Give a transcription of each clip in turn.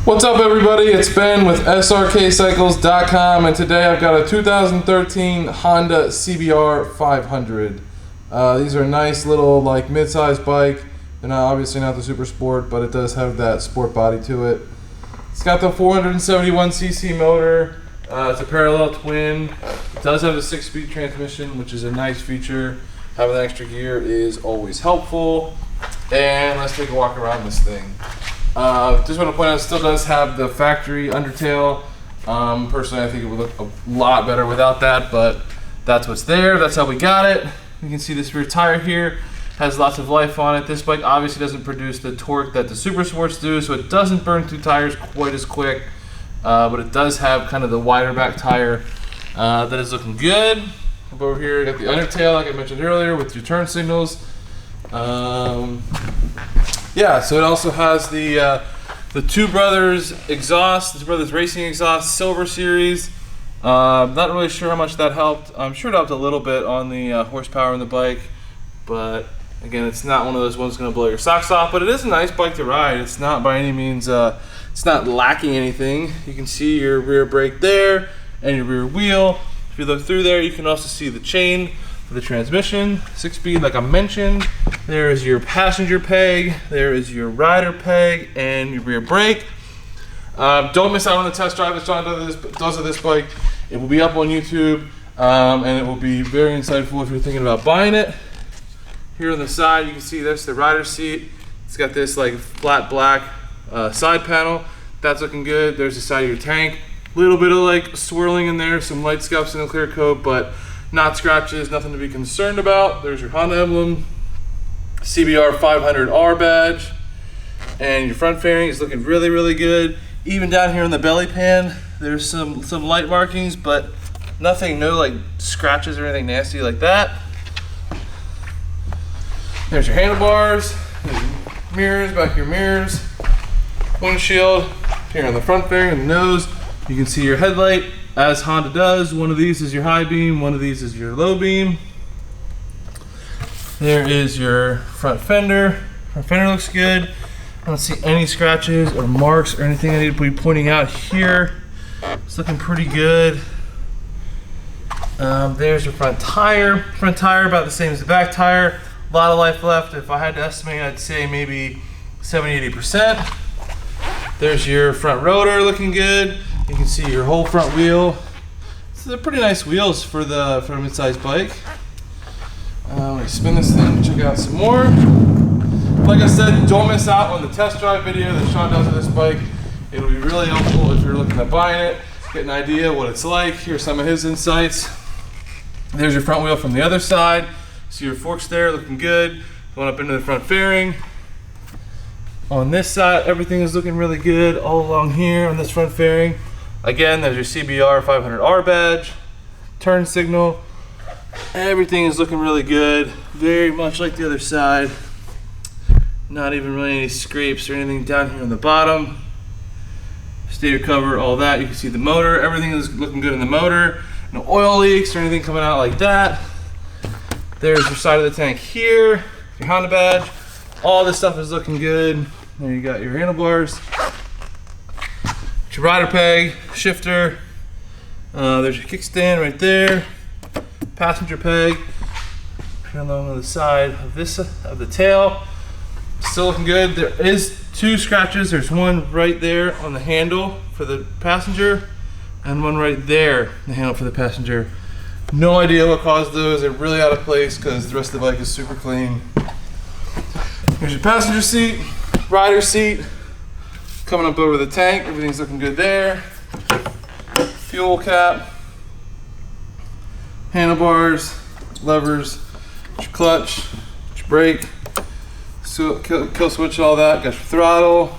What's up, everybody? It's Ben with Srkcycles.com, and today I've got a 2013 Honda CBR 500. These are a nice little mid-sized bike. They're obviously not the super sport, but it does have that sport body to it. It's got the 471cc motor. It's a parallel twin. It does have a 6-speed transmission, which is a nice feature. Having the extra gear is always helpful. And let's take a walk around this thing. Just want to point out, it still does have the factory undertail. Personally, I think it would look a lot better without that, but that's what's there. That's how we got it. You can see this rear tire here has lots of life on it. This bike obviously doesn't produce the torque that the super sports do, so it doesn't burn through tires quite as quick, but it does have kind of the wider back tire that is looking good. Over here, got the undertail, like I mentioned earlier, with your turn signals. Yeah, so it also has the Two Brothers exhaust, the Two Brothers Racing exhaust, Silver Series. Not really sure how much that helped. I'm sure it helped a little bit on the horsepower in the bike, but again, it's not one of those ones going to blow your socks off, but it is a nice bike to ride. It's not by any means, it's not lacking anything. You can see your rear brake there and your rear wheel. If you look through there, you can also see the chain for the transmission, 6-speed like I mentioned. There is your passenger peg, there is your rider peg, and your rear brake. Don't miss out on the test drive that John does of this bike. It will be up on YouTube, and it will be very insightful if you're thinking about buying it. Here on the side, you can see this, the rider seat. It's got this flat black side panel. That's looking good. There's the side of your tank. A little bit of swirling in there, some light scuffs in the clear coat, but not scratches, nothing to be concerned about. There's your Honda emblem, CBR 500R badge, and your front fairing is looking really, really good. Even down here in the belly pan, there's some light markings, but nothing, no scratches or anything nasty like that. There's your handlebars, there's your mirrors, back your mirrors, windshield, here on the front fairing and the nose. You can see your headlight, as Honda does. One of these is your high beam, one of these is your low beam. There is your front fender. Front fender looks good. I don't see any scratches or marks or anything I need to be pointing out here. It's looking pretty good. There's your front tire. Front tire about the same as the back tire. A lot of life left. If I had to estimate, I'd say maybe 70–80%. There's your front rotor looking good. You can see your whole front wheel. So they're pretty nice wheels for a mid-sized bike. Let me spin this thing, check out some more. Like I said, don't miss out on the test drive video that Sean does of this bike. It'll be really helpful if you're looking at buying it, get an idea what it's like. Here's some of his insights. There's your front wheel from the other side. See your forks there, looking good. Going up into the front fairing. On this side, everything is looking really good all along here on this front fairing. Again, there's your CBR 500R badge, turn signal. Everything is looking really good, very much like the other side. Not even really any scrapes or anything down here on the bottom. Stator cover, all that. You can see the motor. Everything is looking good in the motor. No oil leaks or anything coming out like that. There's your side of the tank here, your Honda badge. All this stuff is looking good. There you got your handlebars. Your rider peg, shifter, there's your kickstand right there, passenger peg, on the side of the tail, still looking good. There is 2 scratches. There's one right there on the handle for the passenger, and one right there, the handle for the passenger. No idea what caused those. They're really out of place because the rest of the bike is super clean. Here's your passenger seat, rider seat. Coming up over the tank, everything's looking good there. Fuel cap, handlebars, levers, your clutch, your brake, kill switch, all that. Got your throttle.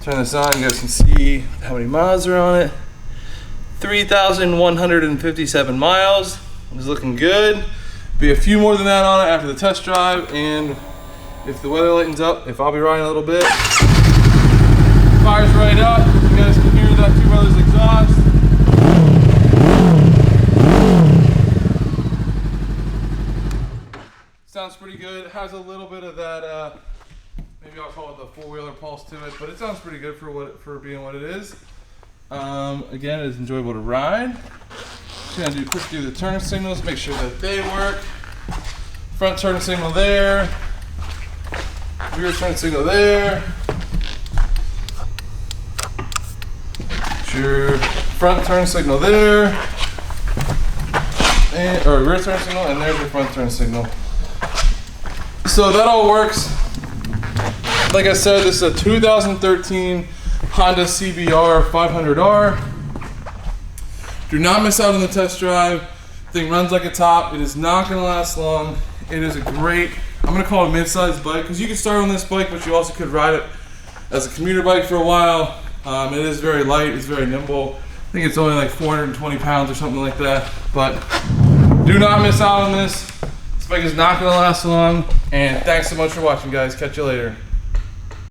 Turn this on, you guys can see how many miles are on it. 3,157 miles. It's looking good. Be a few more than that on it after the test drive, and if the weather lightens up, if I'll be riding a little bit. Fires right up. You guys can hear that Two Brothers exhaust. Sounds pretty good. It has a little bit of that Maybe I'll call it the four-wheeler pulse to it, but it sounds pretty good for being what it is. Again, it is enjoyable to ride. Just gonna quickly do the turn signals, make sure that they work. Front turn signal there. Rear turn signal there. Your front turn signal there. Or rear turn signal, and there's your front turn signal. So that all works. Like I said, this is a 2013 Honda CBR 500R. Do not miss out on the test drive. Thing runs like a top. It is not going to last long. It is a great, I'm going to call it a mid-sized bike, because you can start on this bike, but you also could ride it as a commuter bike for a while. It is very light. It's very nimble. I think it's only like 420 pounds or something like that. But do not miss out on this. This bike is not going to last long. And thanks so much for watching, guys. Catch you later.